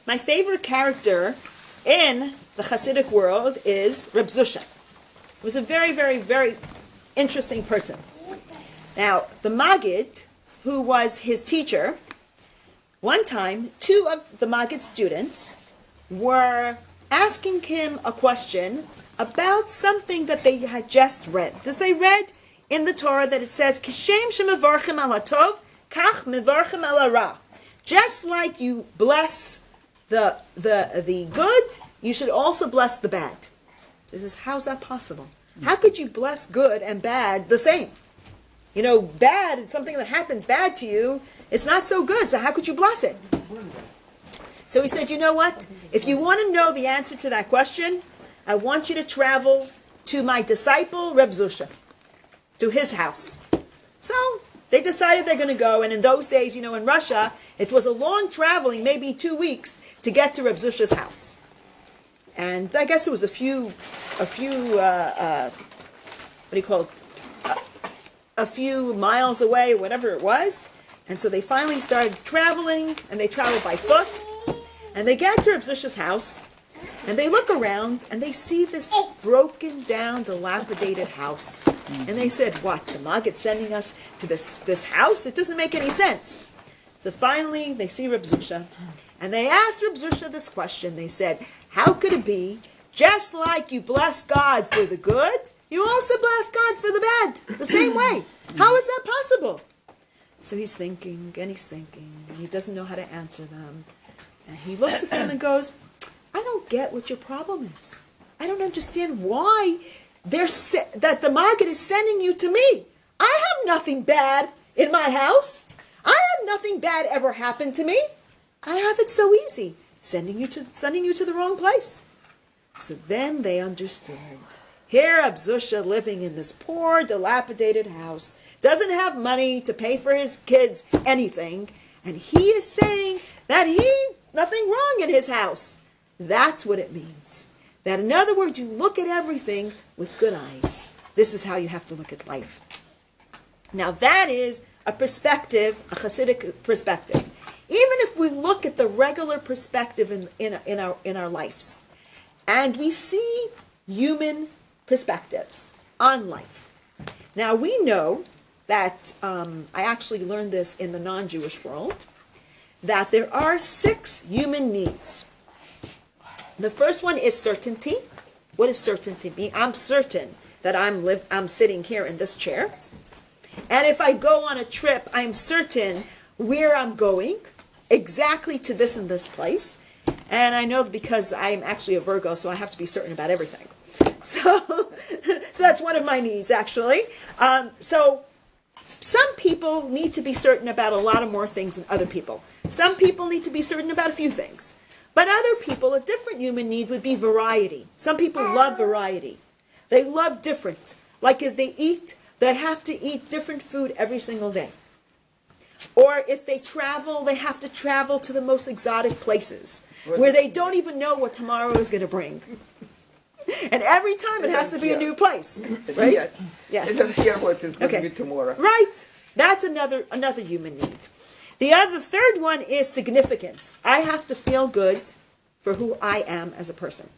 my favorite character in the Hasidic world is Reb Zusha. He was a very, very, very interesting person. Now, the Maggid, who was his teacher, one time, two of the Maggid students were asking him a question about something that they had just read. Because they read in the Torah that it says, Kishem shemevarchim al hatov, kach mevarchim al hara. Just like you bless the good, you should also bless the bad. This is, how's that possible? How could you bless good and bad the same? You know, bad, it's something that happens bad to you, it's not so good, so how could you bless it? So he said, you know what? If you want to know the answer to that question, I want you to travel to my disciple, Reb Zusha, to his house. So they decided they're going to go, and in those days, you know, in Russia, it was a long traveling, maybe 2 weeks, to get to Reb Zusha's house. And I guess it was a few miles away, whatever it was. And so they finally started traveling, and they traveled by foot. And they get to Reb Zusha's house, and they look around, and they see this broken down, dilapidated house. And they said, what, the Maggid's sending us to this house? It doesn't make any sense. So finally, they see Reb Zusha, and they asked Reb Zusha this question. They said, how could it be, just like you bless God for the good, you also bless God for the bad, the same way? How is that possible? So he's thinking, and he doesn't know how to answer them. And he looks at them and goes, I don't get what your problem is. I don't understand why that the Maggid is sending you to me. I have nothing bad in my house. I have nothing bad ever happened to me. I have it so easy, sending you to the wrong place. So then they understood. Here, Reb Zusha, living in this poor, dilapidated house, doesn't have money to pay for his kids anything, and he is saying that nothing wrong in his house. That's what it means. That, in other words, you look at everything with good eyes. This is how you have to look at life. Now, that is a perspective, a Hasidic perspective. Even if we look at the regular perspective in our lives, and we see human perspectives on life. Now, we know that, I actually learned this in the non-Jewish world, that there are 6 human needs. The first one is certainty. What does certainty mean? I'm certain that I'm sitting here in this chair. And if I go on a trip, I'm certain where I'm going, exactly to this and this place. And I know because I'm actually a Virgo, so I have to be certain about everything. So that's one of my needs, actually. So some people need to be certain about a lot of more things than other people. Some people need to be certain about a few things. But other people, a different human need would be variety. Some people love variety. They love different. Like if they eat, they have to eat different food every single day. Or if they travel, they have to travel to the most exotic places where they don't even know what tomorrow is going to bring. And every time it has to be a new place. Right? Yes. They don't hear what is going to be tomorrow. Right. That's another human need. The third one is significance. I have to feel good for who I am as a person.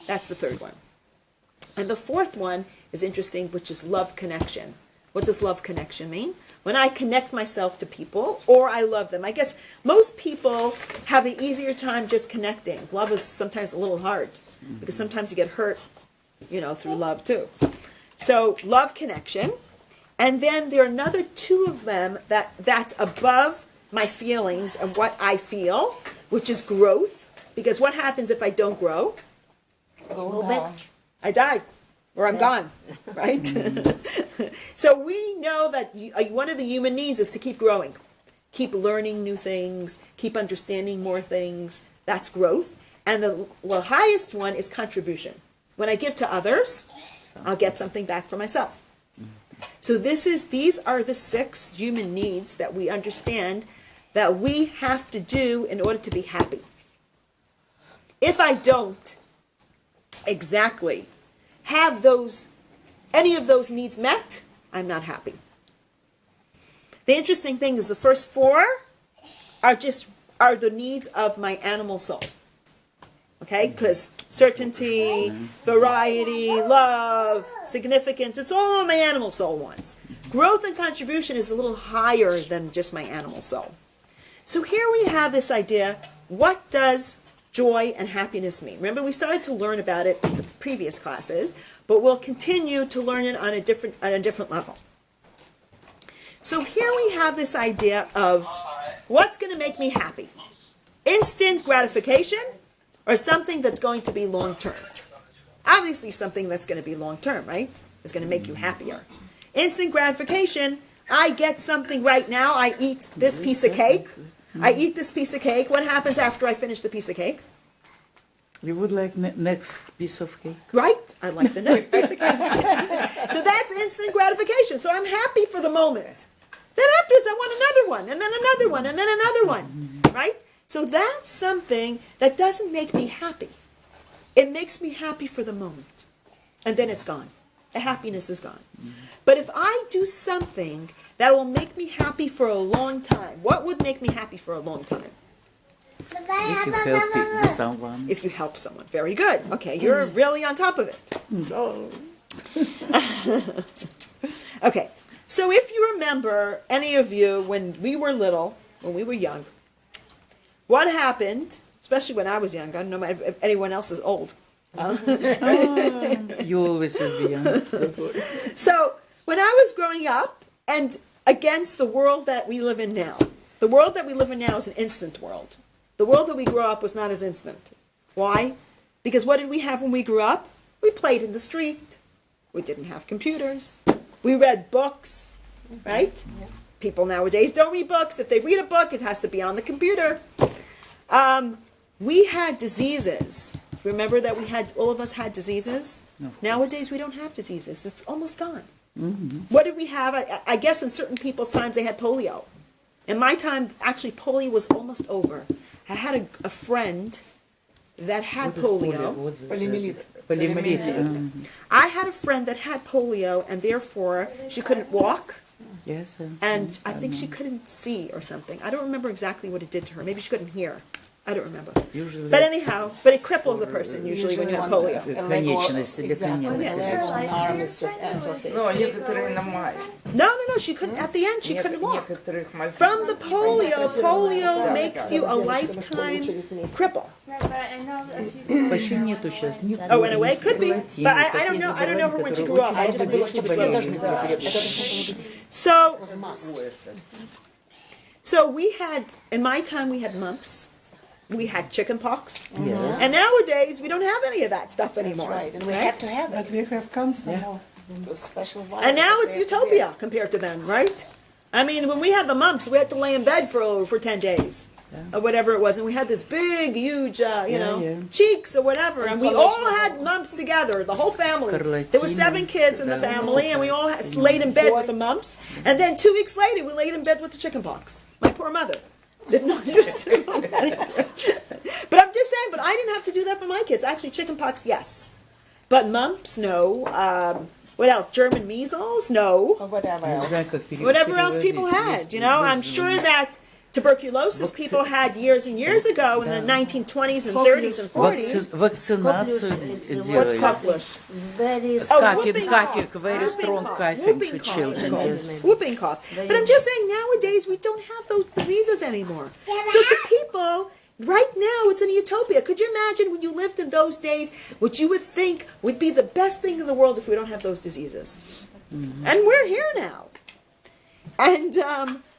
That's the third one. And the fourth one is interesting, which is love connection. What does love connection mean? When I connect myself to people, or I love them. I guess most people have an easier time just connecting. Love is sometimes a little hard, because sometimes you get hurt, through love too. So love connection. And then there are another 2 of them that's above my feelings and what I feel, which is growth. Because what happens if I don't grow? I die, or I'm gone, right? So we know that one of the human needs is to keep growing. Keep learning new things, keep understanding more things. That's growth. And the highest one is contribution. When I give to others, I'll get something back for myself. So these are the 6 human needs that we understand that we have to do in order to be happy. If I don't exactly have any of those needs met, I'm not happy. The interesting thing is the first 4 are just are the needs of my animal soul. Okay? Because certainty, variety, love, significance, it's all my animal soul wants. Growth and contribution is a little higher than just my animal soul. So here we have this idea, what does joy and happiness mean? Remember, we started to learn about it in the previous classes, but we'll continue to learn it on a different level. So here we have this idea of what's going to make me happy? Instant gratification or something that's going to be long-term? Obviously something that's going to be long-term, right? It's going to make you happier. Instant gratification, I get something right now, I eat this piece of cake. I eat this piece of cake. What happens after I finish the piece of cake? You would like next piece of cake? Right? I like the next piece of cake. So that's instant gratification. So I'm happy for the moment. Then afterwards I want another one, and then another one, and then another one. Right? So that's something that doesn't make me happy. It makes me happy for the moment. And then it's gone. The happiness is gone. But if I do something that will make me happy for a long time, what would make me happy for a long time? If you help someone. If you help someone. Very good. Okay, you're really on top of it. Oh. Okay, so if you remember, any of you, when we were little, when we were young, what happened, especially when I was young, I don't know if anyone else is old. You always will be young. So, when I was growing up, and against the world that we live in now, the world that we live in now is an instant world. The world that we grew up was not as instant. Why? Because what did we have when we grew up? We played in the street. We didn't have computers. We read books, right? People nowadays don't read books. If they read a book, it has to be on the computer. We had diseases. Remember that all of us had diseases? No. Nowadays, we don't have diseases. It's almost gone. Mm-hmm. What did we have? I guess in certain people's times they had polio. In my time, actually, polio was almost over. I had a friend that had polio. Poliomyelitis. Poliomyelitis. I had a friend that had polio, and therefore she couldn't walk, Yes. and I think she couldn't see or something. I don't remember exactly what it did to her. Maybe she couldn't hear. I don't remember. Usually. But anyhow, it cripples a person usually when you have polio. Конечности Exactly. дополнительные. A leg or an arm is just atrophy. No, некоторые ломают. No, she couldn't. At the end, she couldn't walk. Некоторых мазей. From the polio makes you a lifetime cripple. Right, but I know a few Почти нету сейчас. Oh, in a way, it could be. But I don't know. I don't know her when she grew up. I just know she was Все little. должны были So we had, in my time, we had mumps. We had chicken pox. Yes. And nowadays, we don't have any of that stuff That's anymore. right, and we have to have it. We have cancer. Special And now it's utopia compared to then, right? I mean, when we had the mumps, we had to lay in bed for 10 days. Or whatever it was. And we had this big, huge, cheeks or whatever. And we all had mumps together, the whole family. There were 7 kids in the family, and we all laid in bed with the mumps. And then 2 weeks later, we laid in bed with the chicken pox. My poor mother. Didn't understand. But I'm just saying, but I didn't have to do that for my kids. Actually, chicken pox, yes. But mumps, no. What else? German measles? No. Or whatever else. Whatever else people had, I'm sure that tuberculosis people had years and years ago in the 1920s and 30s and 40s. Вакцинацию What's делали. cocklish? Coughing, very strong coughing Whooping for cough. children. It's called Yes. whooping cough. But I'm just saying, nowadays we don't have those diseases anymore. So to people, right now it's in a utopia. Could you imagine when you lived in those days, what you would think would be the best thing in the world if we don't have those diseases? And we're here now. And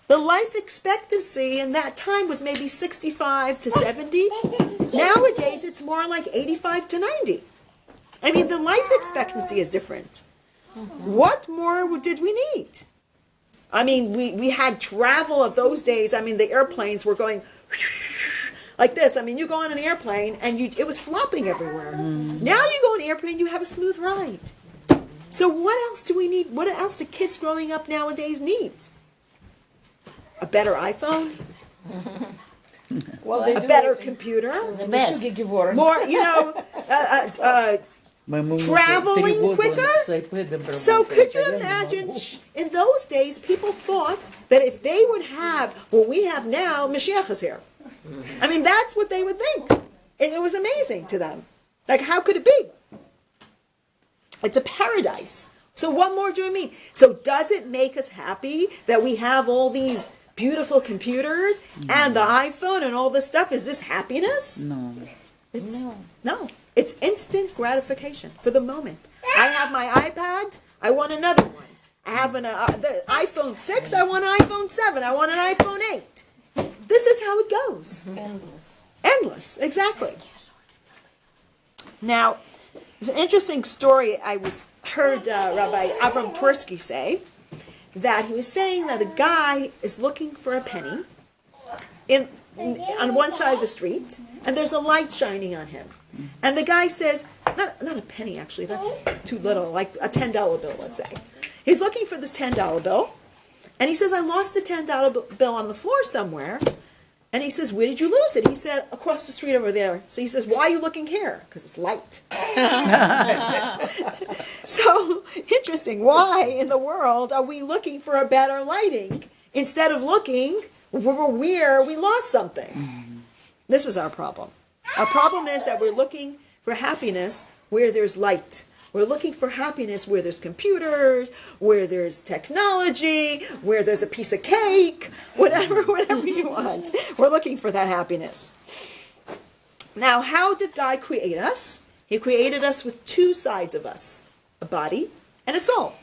the life expectancy in that time was maybe 65 to 70. Nowadays, it's more like 85 to 90. I mean, the life expectancy is different. What more did we need? I mean, we had travel of those days. I mean, the airplanes were going like this. I mean, you go on an airplane, and it was flopping everywhere. Now you go on an airplane, you have a smooth ride. So what else do we need? What else do kids growing up nowadays need? A better iPhone? Well, they A do better it. computer? Best. More, traveling quicker? So could you imagine, in those days, people thought that if they would have what we have now, Mashiach is here. I mean, that's what they would think. And it was amazing to them. Like, how could it be? It's a paradise. So what more do we mean? So does it make us happy that we have all these beautiful computers and the iPhone and all this stuff? Is this happiness? No. No. It's instant gratification for the moment. I have my iPad. I want another one. I have the iPhone 6. I want an iPhone 7. I want an iPhone 8. This is how it goes. Endless. Exactly. Now, there's an interesting story I heard Rabbi Avram Twersky say, that he was saying that a guy is looking for a penny on one side of the street, and there's a light shining on him. And the guy says, not a penny actually, that's too little, like a $10 bill, let's say. He's looking for this $10 bill, and he says, I lost the $10 bill on the floor somewhere. And he says, where did you lose it? He said, across the street over there. So he says, why are you looking here? Because it's light. So, interesting. Why in the world are we looking for a better lighting instead of looking for where we lost something? This is our problem. Our problem is that we're looking for happiness where there's light. We're looking for happiness where there's computers, where there's technology, where there's a piece of cake, whatever you want. We're looking for that happiness. Now, how did God create us? He created us with two sides of us, a body and a soul.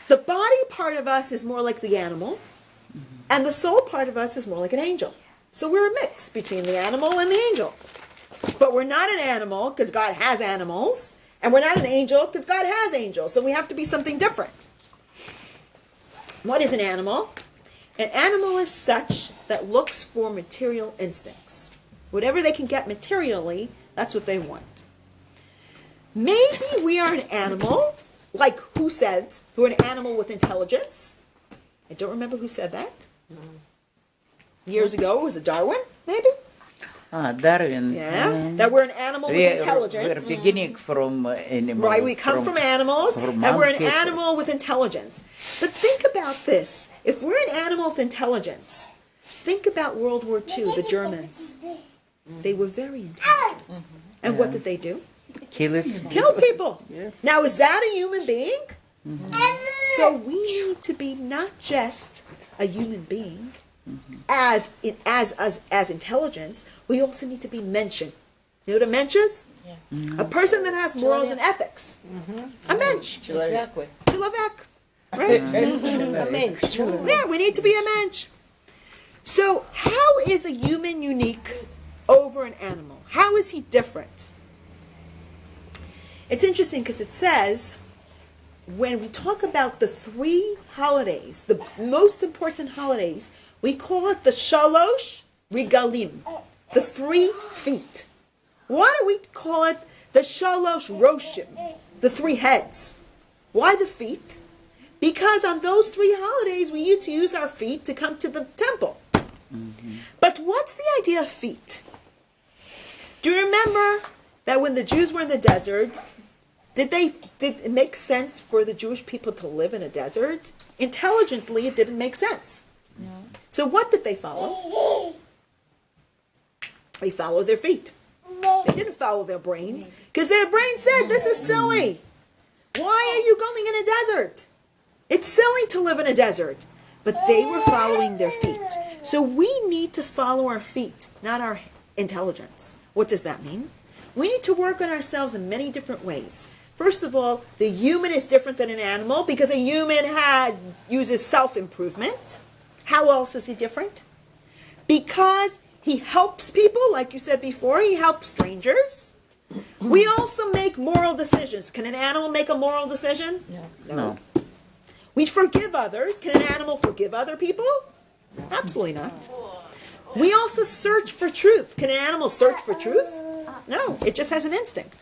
The body part of us is more like the animal, and the soul part of us is more like an angel. So we're a mix between the animal and the angel. But we're not an animal because God has animals. And we're not an angel because God has angels. So we have to be something different. What is an animal? An animal is such that looks for material instincts. Whatever they can get materially, that's what they want. Maybe we are an animal, like who said we're an animal with intelligence? I don't remember who said that. Years ago, was it Darwin, maybe? Darwin. Yeah, that we're an animal with intelligence. We're beginning from animals. Right, we come from animals, and we're an animal with intelligence. But think about this. If we're an animal with intelligence, think about World War II, the Germans. They were very intelligent. And what did they do? Kill people. Now, is that a human being? So we need to be not just a human being, as intelligence, we also need to be mensch. You know what a mensch is? A person that has morals and ethics. A mensch. Exactly. Человек. Right? A mensch. Yeah, we need to be a mensch. So how is a human unique over an animal? How is he different? It's interesting because it says, when we talk about the 3 holidays, the most important holidays, we call it the Shalosh Regalim, the 3 feet. Why do we call it the Shalosh Roshim, the 3 heads? Why the feet? Because on those 3 holidays, we used to use our feet to come to the temple. But what's the idea of feet? Do you remember that when the Jews were in the desert, did it make sense for the Jewish people to live in a desert? Intelligently, it didn't make sense. No. So what did they follow? They followed their feet. They didn't follow their brains, because their brain said, this is silly. Why are you going in a desert? It's silly to live in a desert. But they were following their feet. So we need to follow our feet, not our intelligence. What does that mean? We need to work on ourselves in many different ways. First of all, the human is different than an animal because a human uses self-improvement. How else is he different? Because he helps people, like you said before, he helps strangers. We also make moral decisions. Can an animal make a moral decision? No. We forgive others. Can an animal forgive other people? Absolutely not. We also search for truth. Can an animal search for truth? No, it just has an instinct.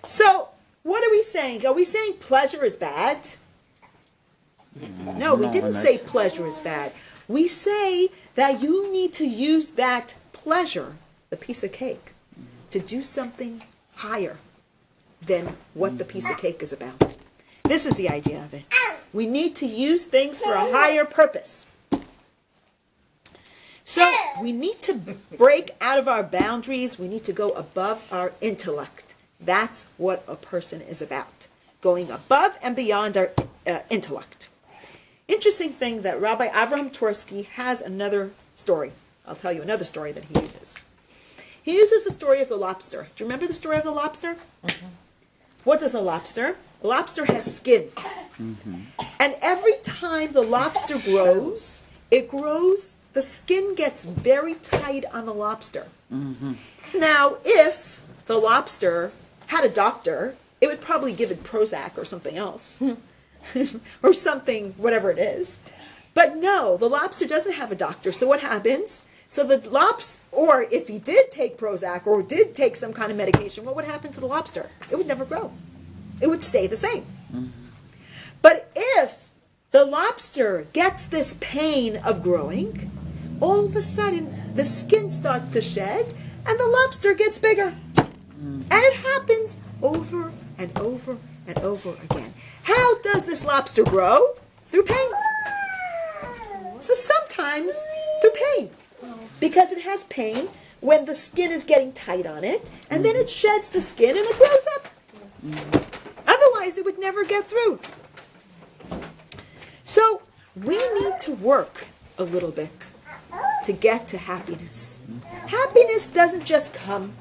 So, what are we saying? Are we saying pleasure is bad? No, we didn't say pleasure is bad. We say that you need to use that pleasure, the piece of cake, to do something higher than what the piece of cake is about. This is the idea of it. We need to use things for a higher purpose. So we need to break out of our boundaries. We need to go above our intellect. That's what a person is about. Going above and beyond our intellect. Interesting thing that Rabbi Avraham Twersky has another story. I'll tell you another story that he uses. He uses the story of the lobster. Do you remember the story of the lobster? Mm-hmm. What does a lobster? A lobster has skin. Mm-hmm. And every time the lobster grows, the skin gets very tight on the lobster. Mm-hmm. Now, if the lobster had a doctor, it would probably give it Prozac or something else. Or something, whatever it is. But no, the lobster doesn't have a doctor. So what happens? So the lobster, or if he did take Prozac or did take some kind of medication, what would happen to the lobster? It would never grow. It would stay the same. Mm-hmm. But if the lobster gets this pain of growing, all of a sudden the skin starts to shed and the lobster gets bigger. Mm-hmm. And it happens over and over and over again. How does this lobster grow? Through pain. So sometimes through pain. Because it has pain when the skin is getting tight on it, and then it sheds the skin and it grows up. Otherwise, it would never get through. So we need to work a little bit to get to happiness. Happiness doesn't just come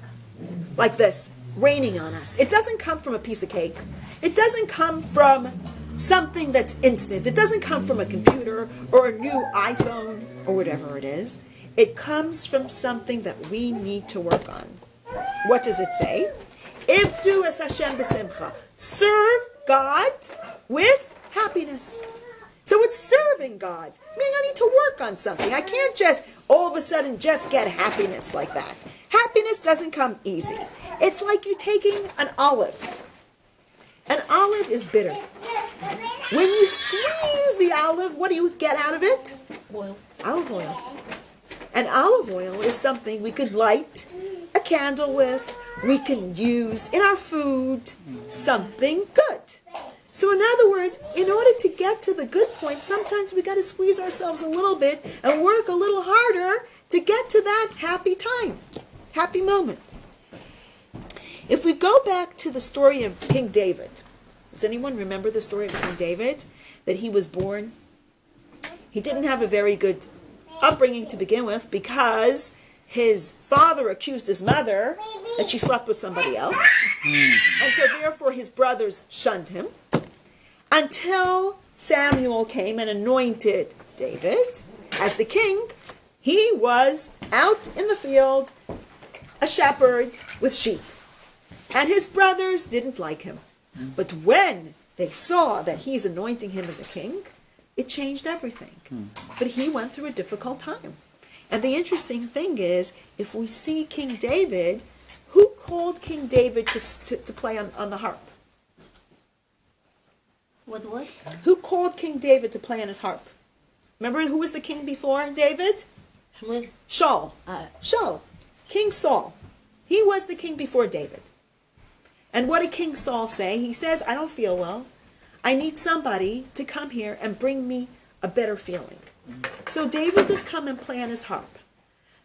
like this, raining on us. It doesn't come from a piece of cake. It doesn't come from something that's instant. It doesn't come from a computer or a new iPhone or whatever it is. It comes from something that we need to work on. What does it say? Ivdu es Hashem b'simcha. Serve God with happiness. So it's serving God. Meaning I need to work on something. I can't just all of a sudden just get happiness like that. Happiness doesn't come easy. It's like you taking an olive. An olive is bitter. When you squeeze the olive, what do you get out of it? Oil. Olive oil. And olive oil is something we could light a candle with. We can use in our food something good. So in other words, in order to get to the good point, sometimes we got to squeeze ourselves a little bit and work a little harder to get to that happy time, happy moment. If we go back to the story of King David, does anyone remember the story of King David? That he was born, he didn't have a very good upbringing to begin with because his father accused his mother that she slept with somebody else. And so therefore his brothers shunned him until Samuel came and anointed David as the king. He was out in the field, a shepherd with sheep. And his brothers didn't like him. But when they saw that he's anointing him as a king, it changed everything. But he went through a difficult time. And the interesting thing is, if we see King David, who called King David to play on the harp? What? Who called King David to play on his harp? Remember who was the king before David? Shaul. Shaul. King Saul. He was the king before David. And what did King Saul say? He says, I don't feel well. I need somebody to come here and bring me a better feeling. So David would come and play on his harp.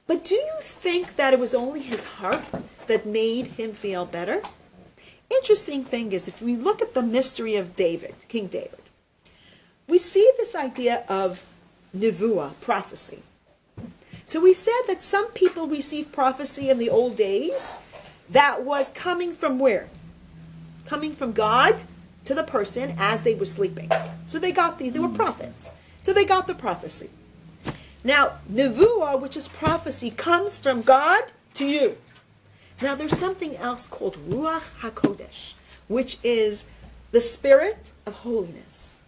But do you think that it was only his harp that made him feel better? Interesting thing is, if we look at the mystery of David, King David, we see this idea of nevuah, prophecy. So we said that some people received prophecy in the old days that was coming from where? Coming from God to the person as they were sleeping. So they were prophets. So they got the prophecy. Now, nevuah, which is prophecy, comes from God to you. Now, there's something else called Ruach HaKodesh, which is the spirit of holiness.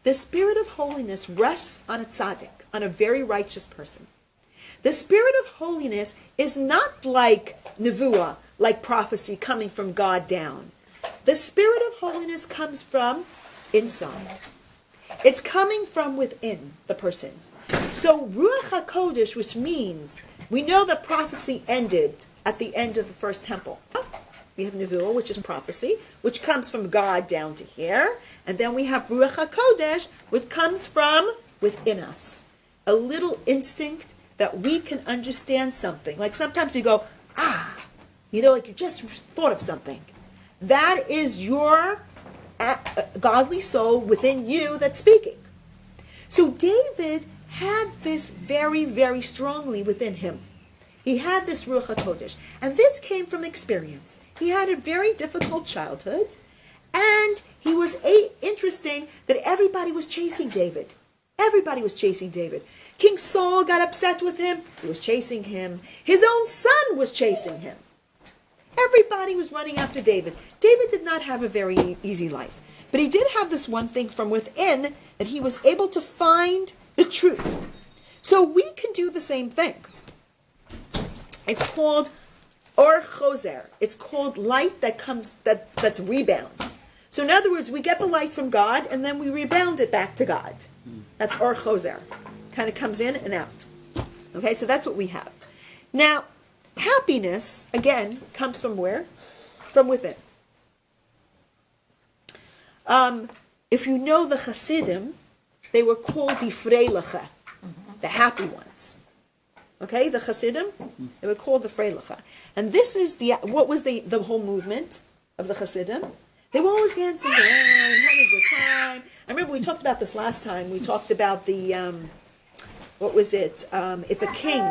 The spirit of holiness rests on a tzaddik, on a very righteous person. The spirit of holiness is not like nevuah, like prophecy coming from God down. The spirit of holiness comes from inside. It's coming from within the person. So Ruach HaKodesh, which means we know that prophecy ended at the end of the first temple. We have nevuah, which is prophecy, which comes from God down to here. And then we have Ruach HaKodesh, which comes from within us. A little instinct, that we can understand something. Like sometimes you go, like you just thought of something. That is your godly soul within you that's speaking. So David had this very, very strongly within him. He had this Ruach HaKodesh. And this came from experience. He had a very difficult childhood. And he was interesting that everybody was chasing David. Everybody was chasing David. King Saul got upset with him. He was chasing him. His own son was chasing him. Everybody was running after David. David did not have a very easy life. But he did have this one thing from within, that he was able to find the truth. So we can do the same thing. It's called Or Choser. It's called light that's rebound. So in other words, we get the light from God and then we rebound it back to God. That's Or Choser. Kind of comes in and out. Okay, so that's what we have. Now, happiness, again, comes from where? From within. If you know the Hasidim, they were called the Freiliche, the happy ones. Okay, the Hasidim, they were called the Freiliche. And this is what was the whole movement of the Hasidim? They were always dancing around, having a good time. I remember we talked about this last time. We talked about the, if a king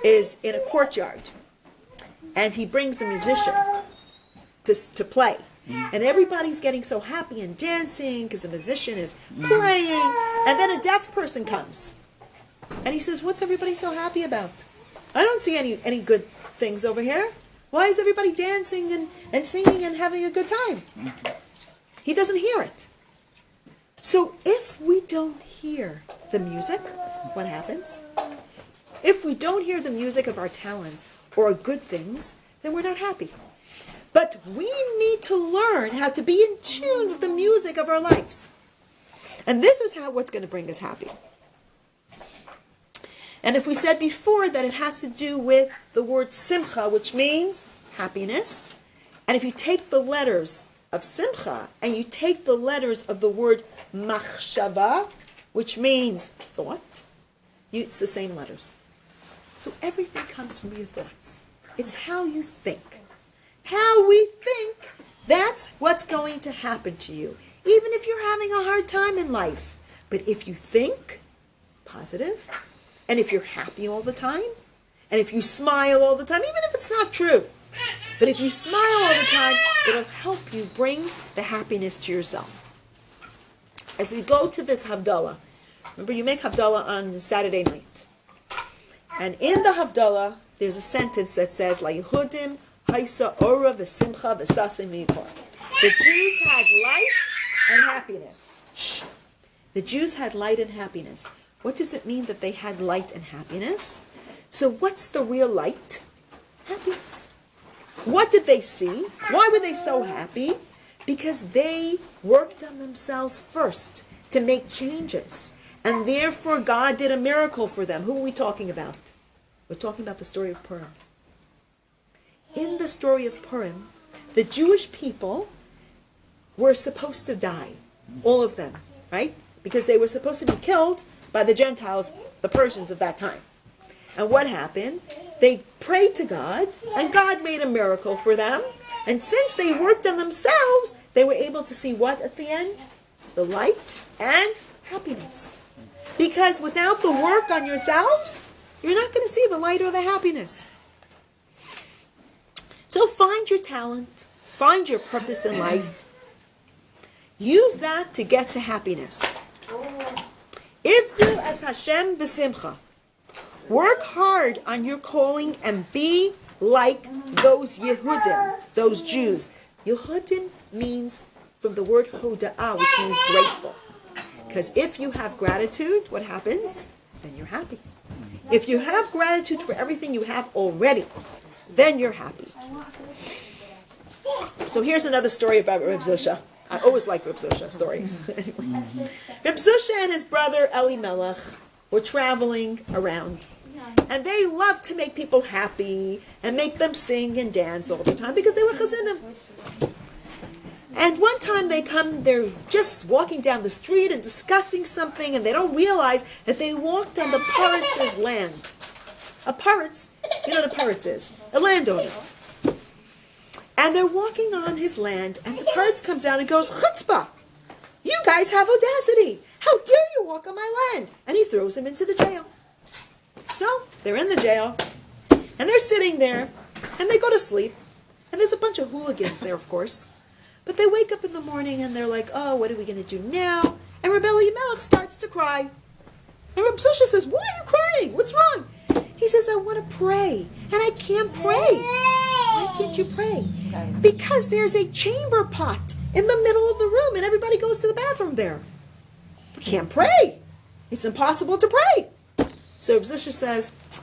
is in a courtyard and he brings a musician to play, and everybody's getting so happy and dancing because the musician is playing, and then a deaf person comes and he says, what's everybody so happy about? I don't see any good things over here. Why is everybody dancing and singing and having a good time? He doesn't hear it. So if we don't hear the music, what happens? If we don't hear the music of our talents or good things, then we're not happy. But we need to learn how to be in tune with the music of our lives. And this is what's going to bring us happy. And if we said before that it has to do with the word simcha, which means happiness, and if you take the letters of simcha and you take the letters of the word machshava, which means thought, it's the same letters. So everything comes from your thoughts. It's how you think. How we think, that's what's going to happen to you. Even if you're having a hard time in life. But if you think positive, and if you're happy all the time, and if you smile all the time, even if it's not true, but if you smile all the time, it'll help you bring the happiness to yourself. If we go to this Havdalah, remember you make Havdalah on Saturday night. And in the Havdalah, there's a sentence that says, La Yehudim Haisa Ora V'Simcha V'Saseh Mikor. The Jews had light and happiness. Shh. The Jews had light and happiness. What does it mean that they had light and happiness? So what's the real light? Happiness. What did they see? Why were they so happy? Because they worked on themselves first to make changes. And therefore God did a miracle for them. Who are we talking about? We're talking about the story of Purim. In the story of Purim, the Jewish people were supposed to die. All of them, right? Because they were supposed to be killed by the Gentiles, the Persians of that time. And what happened? They prayed to God, and God made a miracle for them. And since they worked on themselves, they were able to see what at the end? The light and happiness. Because without the work on yourselves, you're not going to see the light or the happiness. So find your talent, find your purpose in life. Use that to get to happiness. Ivdu as Hashem b'simcha. Work hard on your calling and be like those Yehudim, those Jews. Yehudim means from the word hoda'ah, which means grateful. Because if you have gratitude, what happens? Then you're happy. If you have gratitude for everything you have already, then you're happy. So here's another story about Reb Zusha. I always like Reb Zusha stories. Anyway. Reb Zusha and his brother Elimelech were traveling around. And they loved to make people happy and make them sing and dance all the time because they were Chassidim. And one time they're just walking down the street and discussing something, and they don't realize that they walked on the Paretz's land. A Paretz, you know what a Paretz is? A landowner. And they're walking on his land, and the Paretz comes down and goes, Chutzpah! You guys have audacity! How dare you walk on my land? And he throws him into the jail. So, they're in the jail, and they're sitting there, and they go to sleep, and there's a bunch of hooligans there, of course. But they wake up in the morning, and they're like, oh, what are we going to do now? And Reb Elimelech starts to cry. And Reb Zusha says, why are you crying? What's wrong? He says, I want to pray, and I can't pray. Why can't you pray? Because there's a chamber pot in the middle of the room, and everybody goes to the bathroom there. We can't pray. It's impossible to pray. So Reb Zusha says,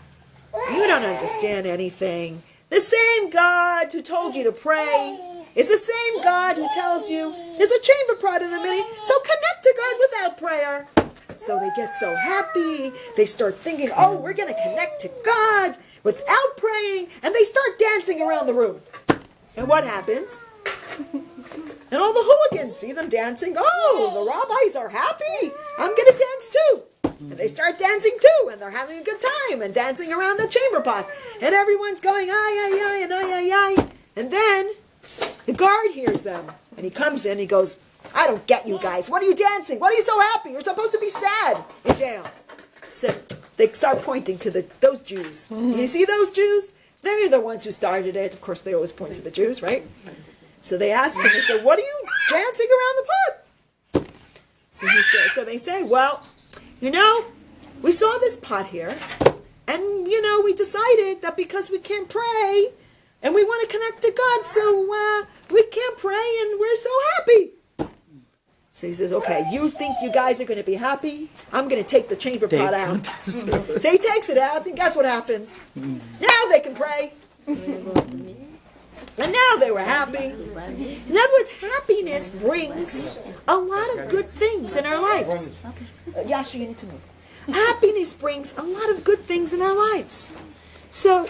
you don't understand anything. The same God who told you to pray is the same God who tells you there's a chamber pot in the middle, so connect to God without prayer. So they get so happy. They start thinking, oh, we're going to connect to God without praying. And they start dancing around the room. And what happens? And all the hooligans see them dancing. Oh, the rabbis are happy. I'm going to dance too. And they start dancing too. And they're having a good time and dancing around the chamber pot. And everyone's going, ay, ay, ay, and ay, ay, ay. And then the guard hears them. And he comes in and he goes, I don't get you guys. What are you dancing? What are you so happy? You're supposed to be sad in jail. So they start pointing to those Jews. You see those Jews? They're the ones who started it. Of course, they always point to the Jews, right? So they ask him, they say, what are you dancing around the pot? So they say, well, you know, we saw this pot here, and, you know, we decided that because we can't pray, and we want to connect to God, so we can't pray, and we're so happy. So he says, okay, you think you guys are going to be happy? I'm going to take the chamber pot out. So he takes it out, and guess what happens? Now they can pray. And now they were happy. In other words, happiness brings a lot of good things in our lives. Yasha, you need to move. Happiness brings a lot of good things in our lives. So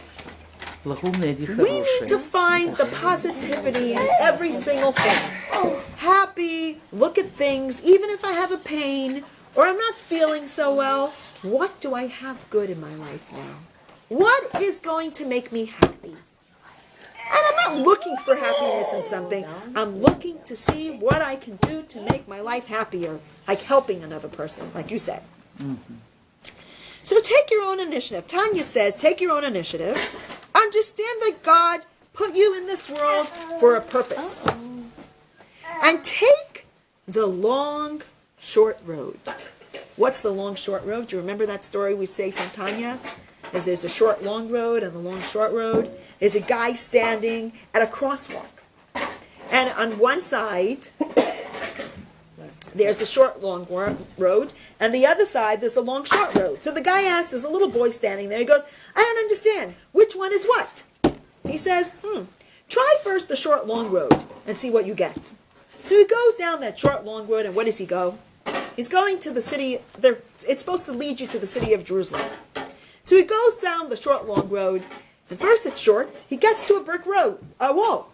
we need to find the positivity in every single thing. Happy, look at things, even if I have a pain or I'm not feeling so well, what do I have good in my life now? What is going to make me happy? And I'm not looking for happiness in something. I'm looking to see what I can do to make my life happier, like helping another person, like you said. So take your own initiative. Tanya says, take your own initiative. Understand that God put you in this world for a purpose. And take the long, short road. What's the long, short road? Do you remember that story we say from Tanya? As there's a short, long road and the long, short road. There's a guy standing at a crosswalk. And on one side, there's a short, long road. And the other side, there's a long, short road. So the guy asks, there's a little boy standing there. He goes, I don't understand. Which one is what? He says, try first the short, long road and see what you get. So he goes down that short, long road, and where does he go? He's going to the city. It's supposed to lead you to the city of Jerusalem. So he goes down the short, long road. And first it's short. He gets to a brick road, a wall.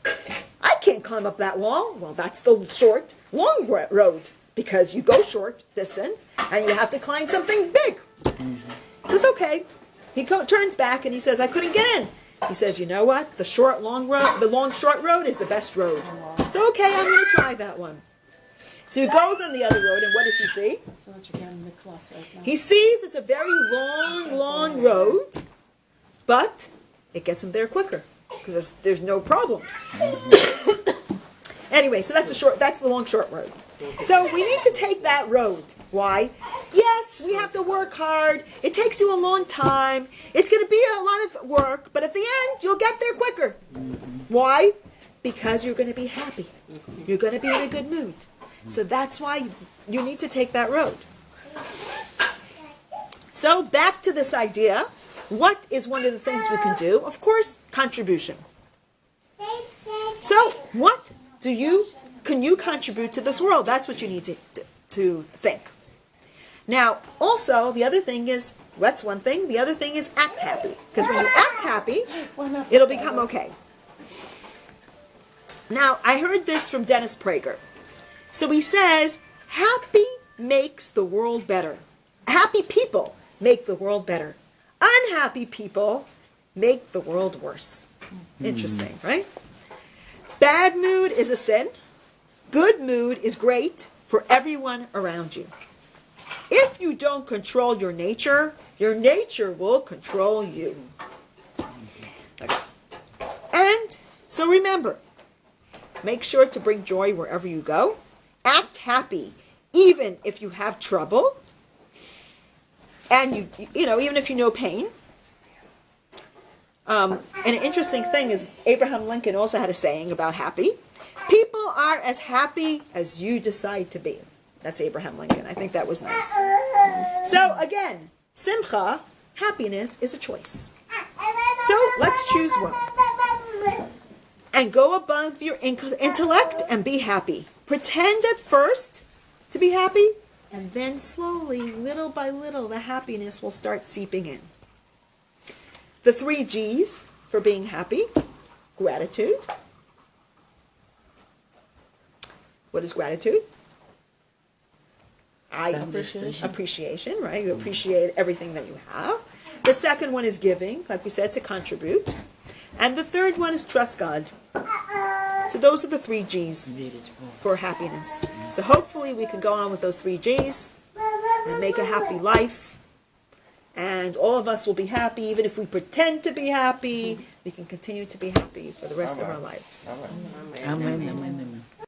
I can't climb up that wall. Well, that's the short, long road. Because you go short distance, and you have to climb something big. He says, okay. He turns back, and he says, I couldn't get in. He says, you know what? The short, long road, the long, short road is the best road. So, okay, I'm going to try that one. So he goes on the other road, and what does he see? He sees it's a very long, long road, but it gets him there quicker because there's no problems. Anyway, so that's the long, short road. So we need to take that road. Why? Yes, we have to work hard. It takes you a long time. It's going to be a lot of work, but at the end, you'll get there quicker. Why? Because you're going to be happy. You're going to be in a good mood. So that's why you need to take that road. So back to this idea. What is one of the things we can do? Of course, contribution. So what can you contribute to this world? That's what you need to think. Now, also, the other thing is, that's one thing. The other thing is act happy. Because when you act happy, it'll become okay. Now, I heard this from Dennis Prager. So he says, happy makes the world better. Happy people make the world better. Unhappy people make the world worse. Interesting, right? Bad mood is a sin. Good mood is great for everyone around you. If you don't control your nature will control you. Okay. And so remember, make sure to bring joy wherever you go. Act happy, even if you have trouble. And even if you know pain. And an interesting thing is Abraham Lincoln also had a saying about happy. People are as happy as you decide to be. That's Abraham Lincoln. I think that was nice. So again, simcha, happiness, is a choice. So let's choose one. And go above your intellect and be happy. Pretend at first to be happy, and then slowly, little by little, the happiness will start seeping in. The 3 G's for being happy: gratitude. What is gratitude? Appreciation, right? You appreciate everything that you have. The second one is giving, like we said, to contribute. And the third one is trust God. So those are the 3 G's for happiness. So hopefully we can go on with those 3 G's and make a happy life. And all of us will be happy. Even if we pretend to be happy, we can continue to be happy for the rest of our lives. Amen, amen, amen.